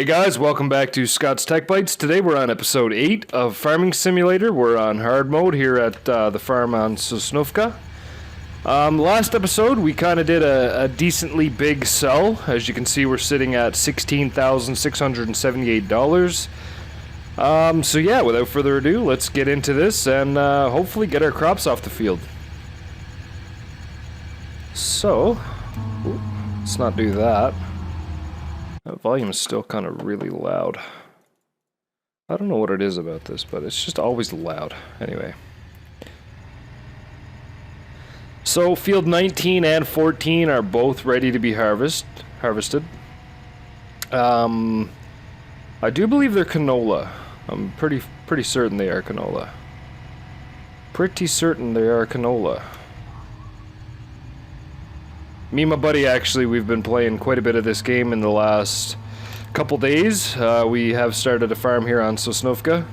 Hey guys, welcome back to Scott's Tech Bites. Today we're on episode 8 of Farming Simulator. We're on hard mode here at the farm on Sosnovka. Last episode we kind of did a decently big sell. As you can see, we're sitting at $16,678. So yeah, without further ado, let's get into this and hopefully get our crops off the field. So, let's not do that. That volume is still kind of really loud. I don't know what it is about this, but it's just always loud. Anyway. So, field 19 and 14 are both ready to be harvested. I do believe they're canola. I'm pretty certain they are canola. Pretty certain they are canola. Me and my buddy, actually, we've been playing quite a bit of this game in the last couple days. We have started a farm here on Sosnovka.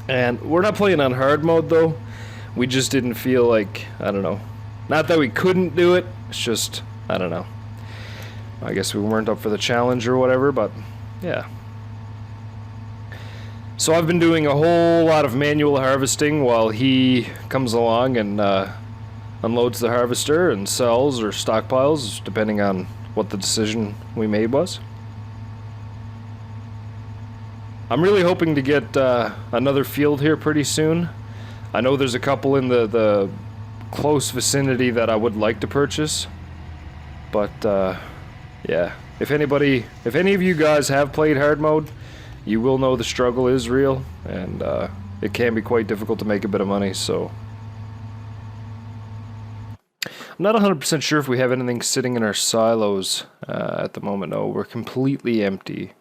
And we're not playing on hard mode, though. We just didn't feel like, I don't know. Not that we couldn't do it, it's just, I don't know. I guess we weren't up for the challenge or whatever, but yeah. So I've been doing a whole lot of manual harvesting while he comes along and unloads the harvester and sells or stockpiles, depending on what the decision we made was. I'm really hoping to get another field here pretty soon. I know there's a couple in the close vicinity that I would like to purchase, but yeah. If any of you guys have played hard mode, you will know the struggle is real, and it can be quite difficult to make a bit of money, so I'm not 100% sure if we have anything sitting in our silos at the moment. No, we're completely empty.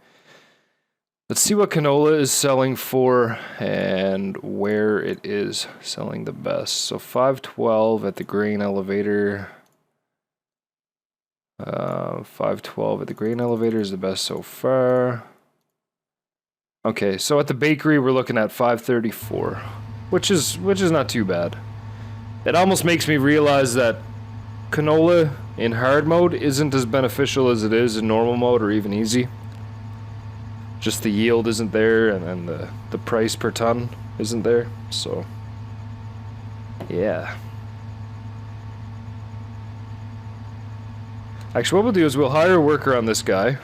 Let's see what canola is selling for and where it is selling the best. So 512 at the grain elevator. 512 at the grain elevator is the best so far. Okay, so at the bakery we're looking at 534, which is not too bad. It almost makes me realize that canola in hard mode isn't as beneficial as it is in normal mode or even easy. Just the yield isn't there, and the price per ton isn't there, so yeah. Actually, what we'll do is we'll hire a worker on this guy,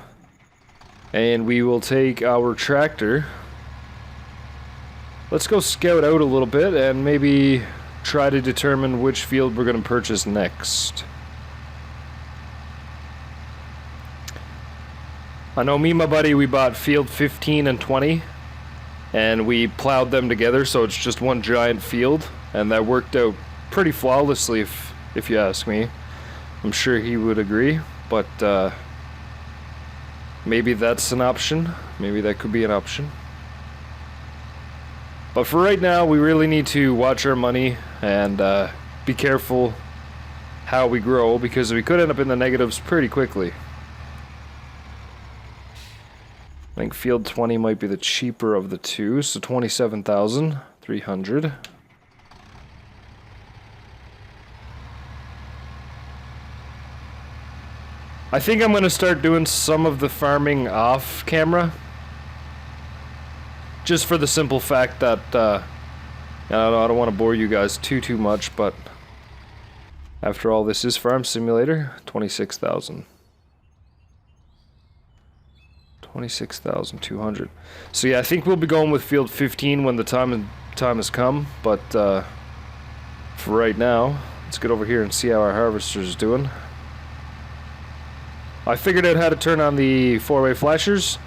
and we will take our tractor. Let's go scout out a little bit and maybe try to determine which field we're going to purchase next. I know me and my buddy, we bought field 15 and 20, and we plowed them together, so it's just one giant field, and that worked out pretty flawlessly if you ask me. I'm sure he would agree, but maybe that's an option. Maybe that could be an option. But for right now, we really need to watch our money and be careful how we grow, because we could end up in the negatives pretty quickly. I think field 20 might be the cheaper of the two, so 27,300. I think I'm going to start doing some of the farming off camera. Just for the simple fact that, I don't want to bore you guys too much, but after all, this is Farm Simulator. 26,000. 26,200. So yeah, I think we'll be going with field 15 when the time has come, but for right now, let's get over here and see how our harvester's doing. I figured out how to turn on the four-way flashers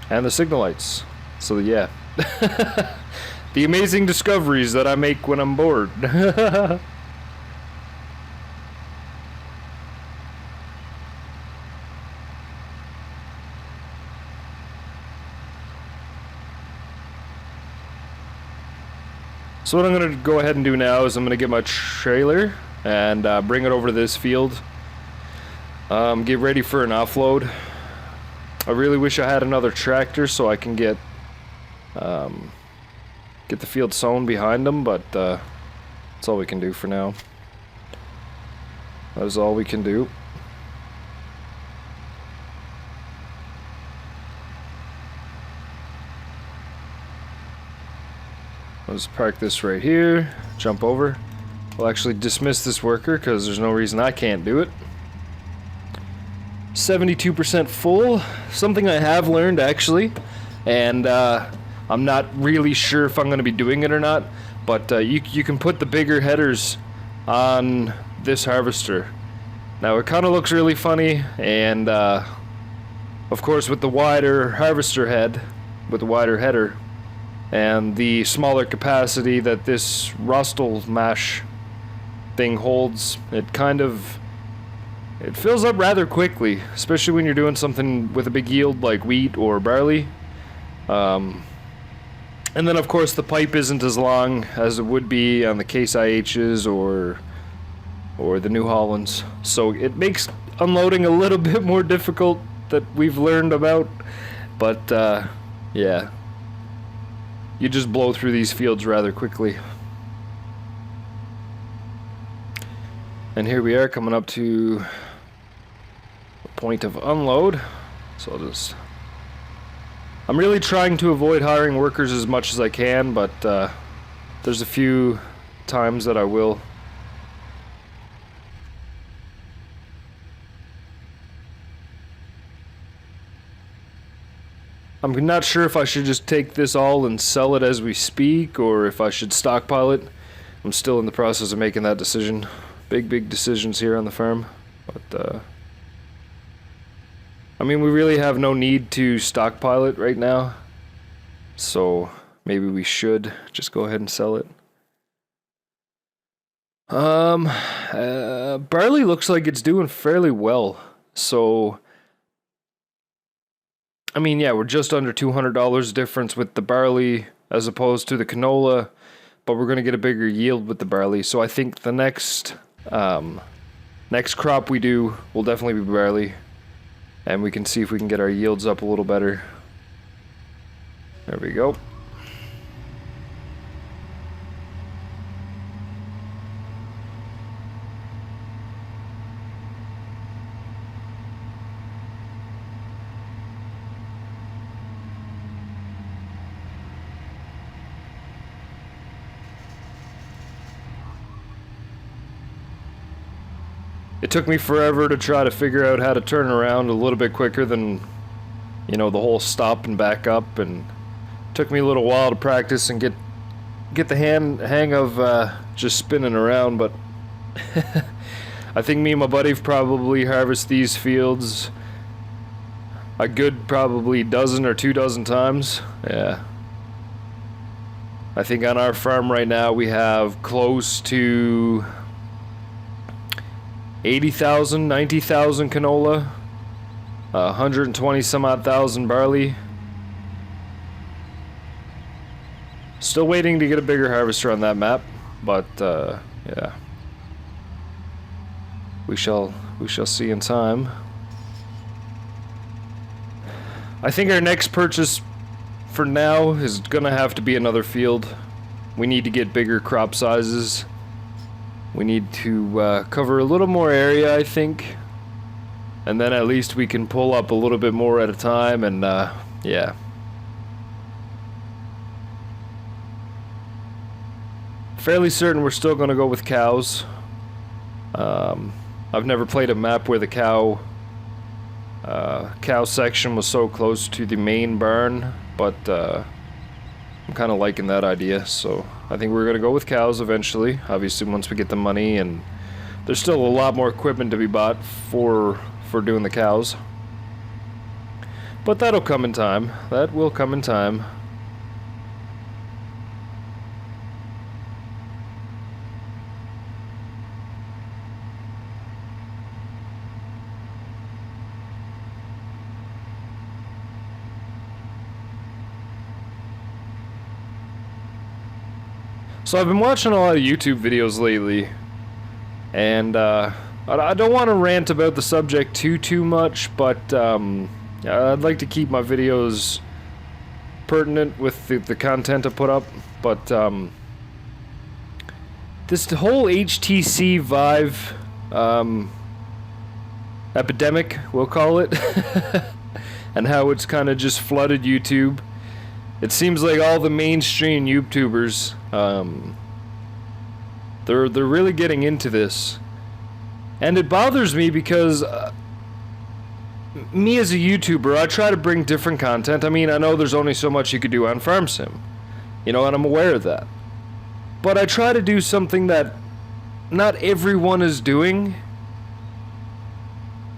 and the signal lights. So yeah. The amazing discoveries that I make when I'm bored. So what I'm going to go ahead and do now is I'm going to get my trailer and bring it over to this field. Get ready for an offload. I really wish I had another tractor so I can get the field sown behind them, but that's all we can do for now. That is all we can do. Let's park this right here. Jump over. We'll actually dismiss this worker because there's no reason I can't do it. 72% full. Something I have learned actually, and I'm not really sure if I'm going to be doing it or not. But you can put the bigger headers on this harvester. Now it kind of looks really funny, and of course with the wider harvester head, with the wider header, and the smaller capacity that this Rustle mash thing holds, it fills up rather quickly, especially when you're doing something with a big yield like wheat or barley. And then of course the pipe isn't as long as it would be on the Case IHs or the New Hollands, so it makes unloading a little bit more difficult that we've learned about. But yeah, you just blow through these fields rather quickly. And here we are coming up to the point of unload. So I'm really trying to avoid hiring workers as much as I can, but there's a few times that I will. I'm not sure if I should just take this all and sell it as we speak, or if I should stockpile it. I'm still in the process of making that decision. Big decisions here on the farm. But, I mean, we really have no need to stockpile it right now. So, maybe we should just go ahead and sell it. Barley looks like it's doing fairly well. So, I mean, yeah, we're just under $200 difference with the barley as opposed to the canola, but we're going to get a bigger yield with the barley. So I think the next crop we do will definitely be barley, and we can see if we can get our yields up a little better. There we go. It took me forever to try to figure out how to turn around a little bit quicker than, you know, the whole stop and back up, and it took me a little while to practice and get the hang of just spinning around, but I think me and my buddy have probably harvested these fields a good probably dozen or 2 dozen times. Yeah. I think on our farm right now we have close to 80,000, 90,000 canola, 120 some odd thousand barley. Still waiting to get a bigger harvester on that map, but yeah, we shall see in time. I think our next purchase for now is gonna have to be another field. We need to get bigger crop sizes. We need to cover a little more area, I think, and then at least we can pull up a little bit more at a time, and yeah. Fairly certain we're still going to go with cows. I've never played a map where the cow section was so close to the main barn, but I'm kind of liking that idea, so I think we're going to go with cows eventually, obviously once we get the money, and there's still a lot more equipment to be bought for doing the cows. But that'll come in time. That will come in time. So I've been watching a lot of YouTube videos lately, and I don't want to rant about the subject too much, but I'd like to keep my videos pertinent with the content I put up. But this whole HTC Vive epidemic, we'll call it, and how it's kind of just flooded YouTube. It seems like all the mainstream YouTubers, they're really getting into this, and it bothers me because me as a YouTuber, I try to bring different content. I mean, I know there's only so much you could do on Farm Sim, you know, and I'm aware of that. But I try to do something that not everyone is doing.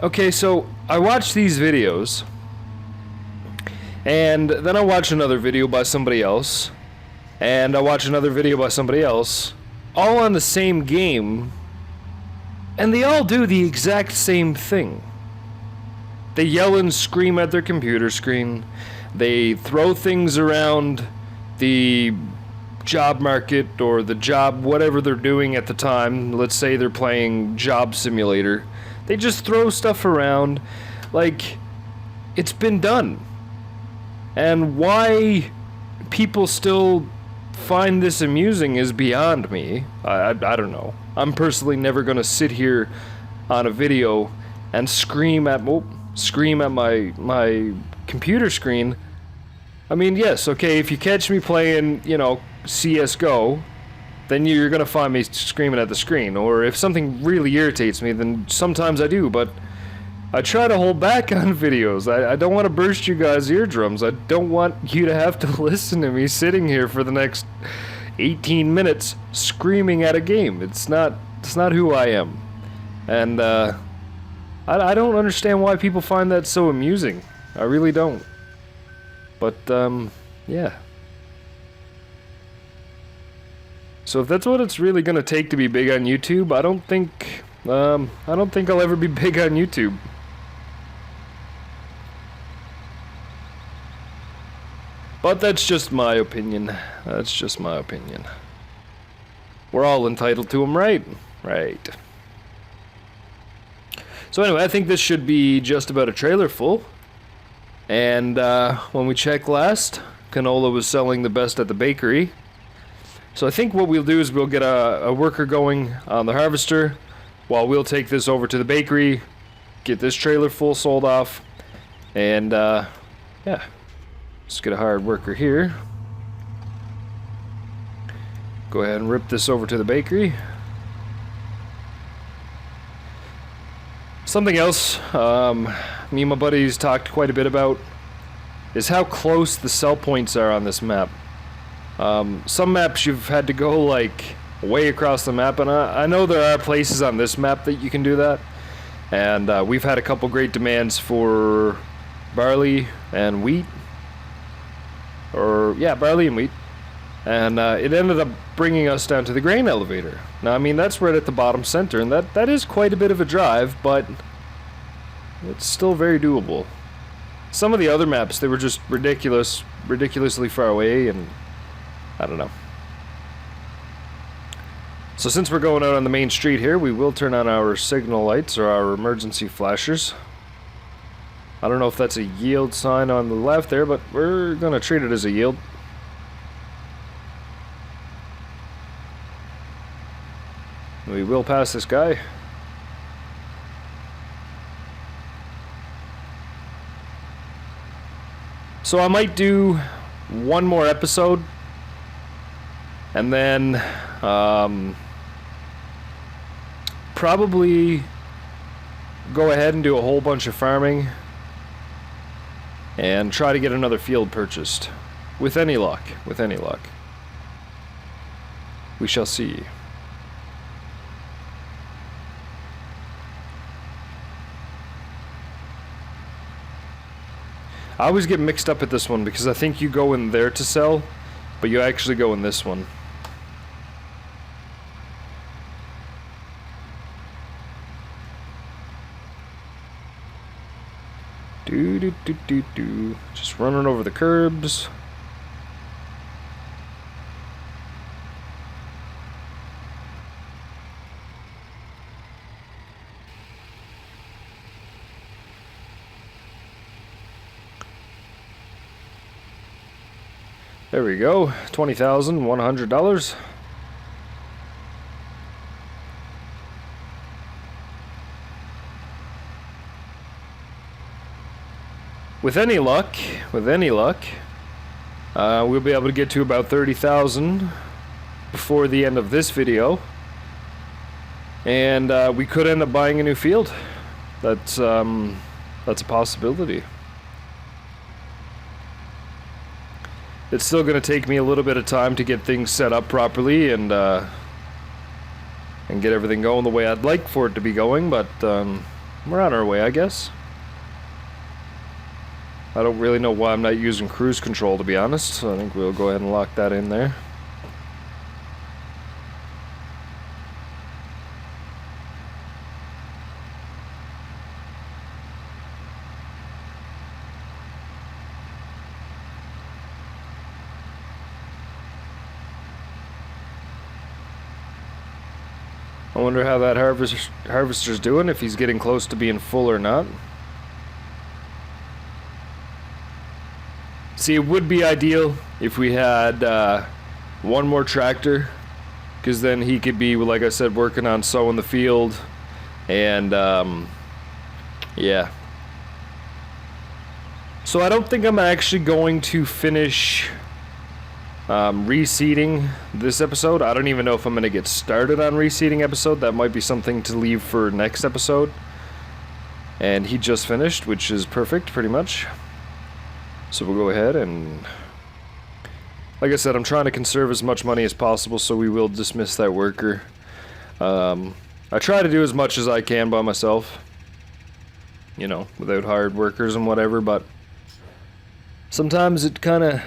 Okay, so I watch these videos, and then I watch another video by somebody else, and I watch another video by somebody else, all on the same game, and they all do the exact same thing. They yell and scream at their computer screen. They throw things around the job market or the job, whatever they're doing at the time. Let's say they're playing Job Simulator. They just throw stuff around like it's been done. And why people still find this amusing is beyond me. I don't know. I'm personally never going to sit here on a video and scream at my computer screen. I mean, yes, okay, if you catch me playing, you know, CSGO, then you're gonna find me screaming at the screen. Or if something really irritates me, then sometimes I do, but I try to hold back on videos. I don't want to burst you guys' eardrums. I don't want you to have to listen to me sitting here for the next 18 minutes screaming at a game. It's not who I am. And I don't understand why people find that so amusing. I really don't. But yeah. So if that's what it's really gonna take to be big on YouTube, I don't think I'll ever be big on YouTube. But that's just my opinion. That's just my opinion. We're all entitled to them, right? Right. So anyway, I think this should be just about a trailer full. And when we checked last, canola was selling the best at the bakery. So I think what we'll do is we'll get a worker going on the harvester while we'll take this over to the bakery, get this trailer full sold off, and yeah, let's get a hired worker here. Go ahead and rip this over to the bakery. Something else me and my buddies talked quite a bit about is how close the sell points are on this map. Some maps you've had to go like way across the map, and I know there are places on this map that you can do that, and we've had a couple great demands for barley and wheat, or yeah, barley and wheat, and it ended up bringing us down to the grain elevator. Now I mean that's right at the bottom center, and that is quite a bit of a drive, but it's still very doable. Some of the other maps, they were just ridiculously far away, and I don't know. So since we're going out on the main street here, we will turn on our signal lights or our emergency flashers. I don't know if that's a yield sign on the left there, but we're gonna treat it as a yield. We will pass this guy. So I might do one more episode, and then probably go ahead and do a whole bunch of farming and try to get another field purchased. With any luck. With any luck. We shall see. I always get mixed up at this one because I think you go in there to sell, but you actually go in this one. Just running over the curbs. There we go, $20,100. With any luck, We'll be able to get to about 30,000 before the end of this video. And we could end up buying a new field. That's a possibility. It's still going to take me a little bit of time to get things set up properly and get everything going the way I'd like for it to be going, but we're on our way, I guess. I don't really know why I'm not using cruise control, to be honest, so I think we'll go ahead and lock that in there. I wonder how that harvester's doing, if he's getting close to being full or not. See, it would be ideal if we had one more tractor, because then he could be, like I said, working on sowing the field, and yeah. So I don't think I'm actually going to finish reseeding this episode. I don't even know if I'm going to get started on reseeding episode. That might be something to leave for next episode. And he just finished, which is perfect, pretty much. So we'll go ahead and, like I said, I'm trying to conserve as much money as possible, so we will dismiss that worker. I try to do as much as I can by myself, you know, without hired workers and whatever, but sometimes it kind of,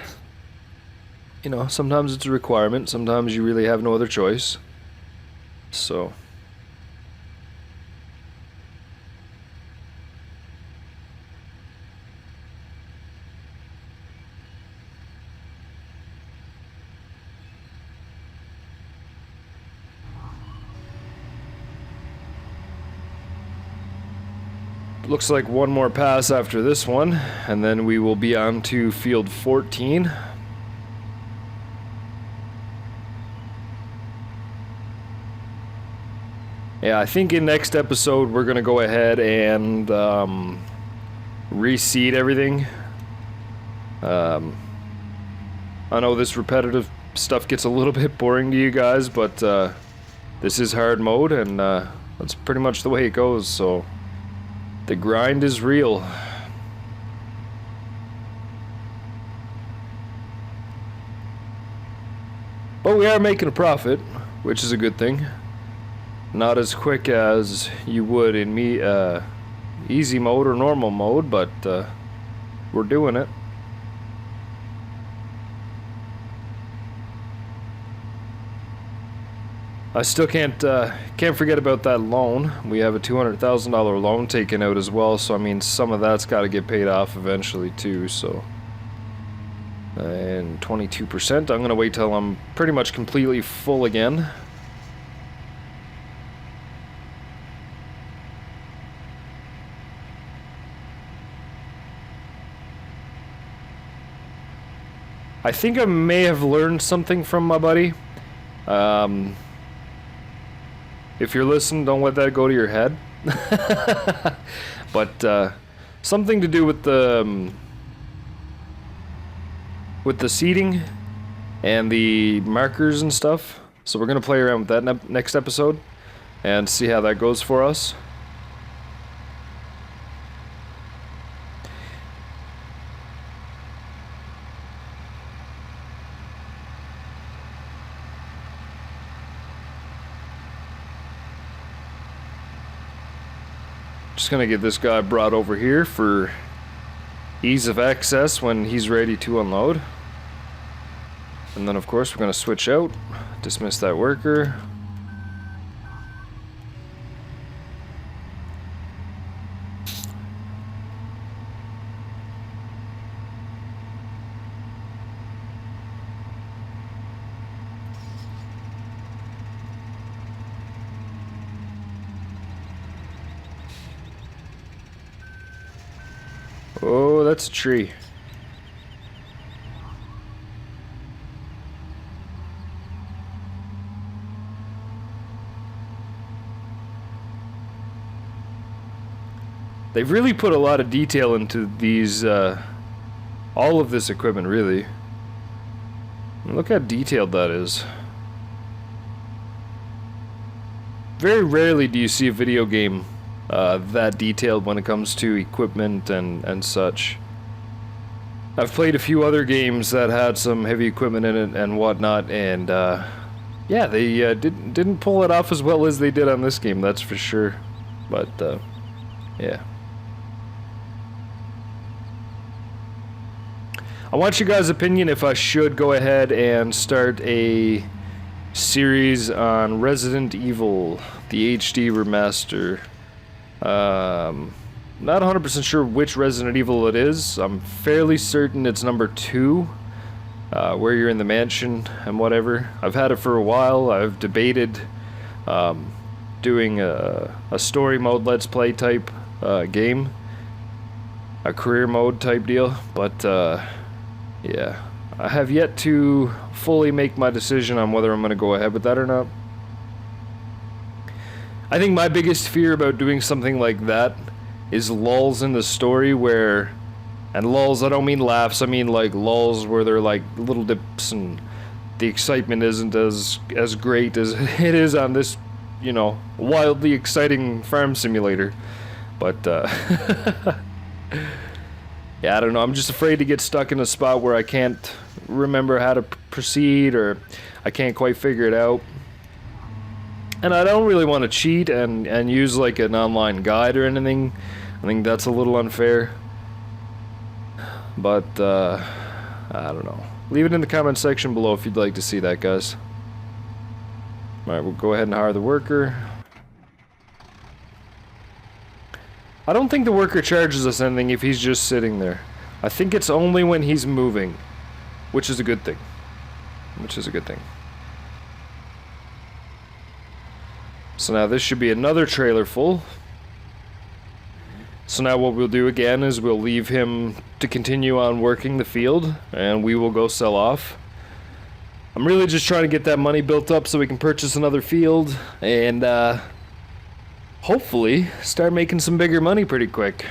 you know, sometimes it's a requirement, sometimes you really have no other choice. So looks like one more pass after this one, and then we will be on to field 14. Yeah, I think in next episode we're gonna go ahead and reseed everything. I know this repetitive stuff gets a little bit boring to you guys, but this is hard mode, and that's pretty much the way it goes, so the grind is real. But we are making a profit, which is a good thing. Not as quick as you would in easy mode or normal mode, but we're doing it. I still can't forget about that loan. We have a $200,000 loan taken out as well, so I mean some of that's got to get paid off eventually too. So, and 22%. I'm gonna wait till I'm pretty much completely full again. I think I may have learned something from my buddy. If you're listening, don't let that go to your head. But something to do with the seeding and the markers and stuff. So we're gonna play around with that next episode and see how that goes for us. Just gonna get this guy brought over here for ease of access when he's ready to unload. And then of course we're gonna switch out, dismiss that worker. Oh, that's a tree. They've really put a lot of detail into these, all of this equipment, really. Look how detailed that is. Very rarely do you see a video game that detailed when it comes to equipment and such. I've played a few other games that had some heavy equipment in it and whatnot, and yeah, they didn't pull it off as well as they did on this game, that's for sure. But yeah. I want you guys' opinion if I should go ahead and start a series on Resident Evil, the HD remaster. Not 100% sure which Resident Evil it is. I'm fairly certain it's number 2, where you're in the mansion and whatever. I've had it for a while. I've debated doing a story mode let's play type game, a career mode type deal, but yeah, I have yet to fully make my decision on whether I'm going to go ahead with that or not. I think my biggest fear about doing something like that is lulls in the story where, and lulls, I don't mean laughs, I mean like lulls where they're like little dips and the excitement isn't as great as it is on this, you know, wildly exciting farm simulator. But yeah, I don't know. I'm just afraid to get stuck in a spot where I can't remember how to proceed, or I can't quite figure it out. And I don't really want to cheat and use like an online guide or anything. I think that's a little unfair. But I don't know. Leave it in the comment section below if you'd like to see that, guys. Alright, we'll go ahead and hire the worker. I don't think the worker charges us anything if he's just sitting there. I think it's only when he's moving, which is a good thing. So now this should be another trailer full. So now what we'll do again is we'll leave him to continue on working the field, and we will go sell off. I'm really just trying to get that money built up so we can purchase another field, and hopefully start making some bigger money pretty quick.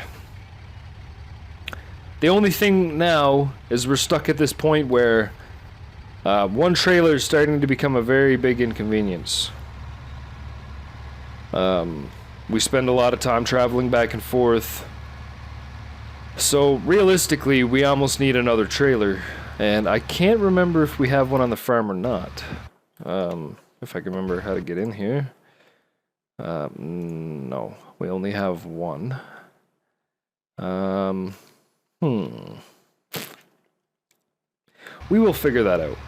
The only thing now is we're stuck at this point where one trailer is starting to become a very big inconvenience. We spend a lot of time traveling back and forth, so realistically we almost need another trailer, and I can't remember if we have one on the farm or not. If I can remember how to get in here. No, we only have one. We will figure that out.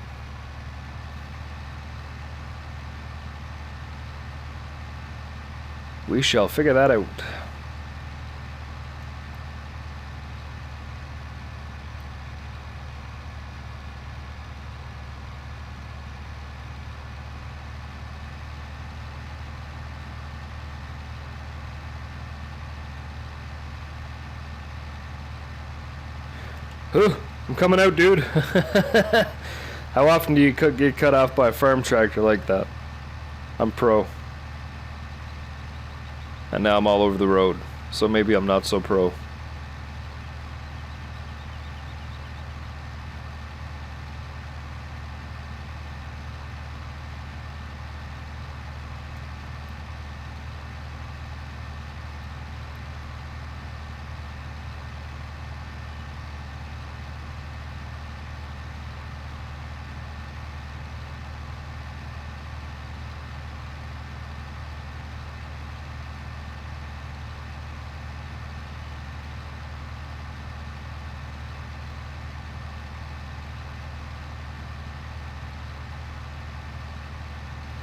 We shall figure that out. Ooh, I'm coming out, dude. How often do you get cut off by a farm tractor like that? I'm pro. And now I'm all over the road, so maybe I'm not so pro.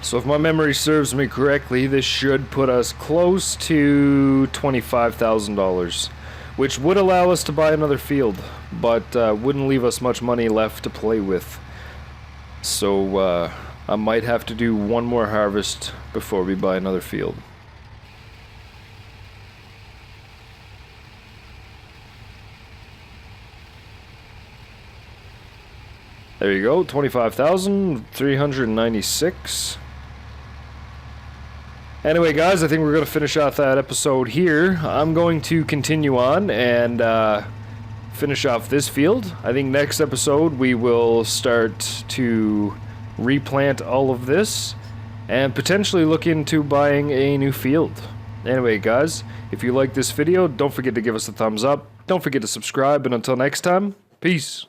So if my memory serves me correctly, this should put us close to $25,000, which would allow us to buy another field, but wouldn't leave us much money left to play with. So I might have to do one more harvest before we buy another field. There you go, 25,396. Anyway, guys, I think we're going to finish off that episode here. I'm going to continue on and finish off this field. I think next episode we will start to replant all of this and potentially look into buying a new field. Anyway, guys, if you like this video, don't forget to give us a thumbs up. Don't forget to subscribe, and until next time, peace.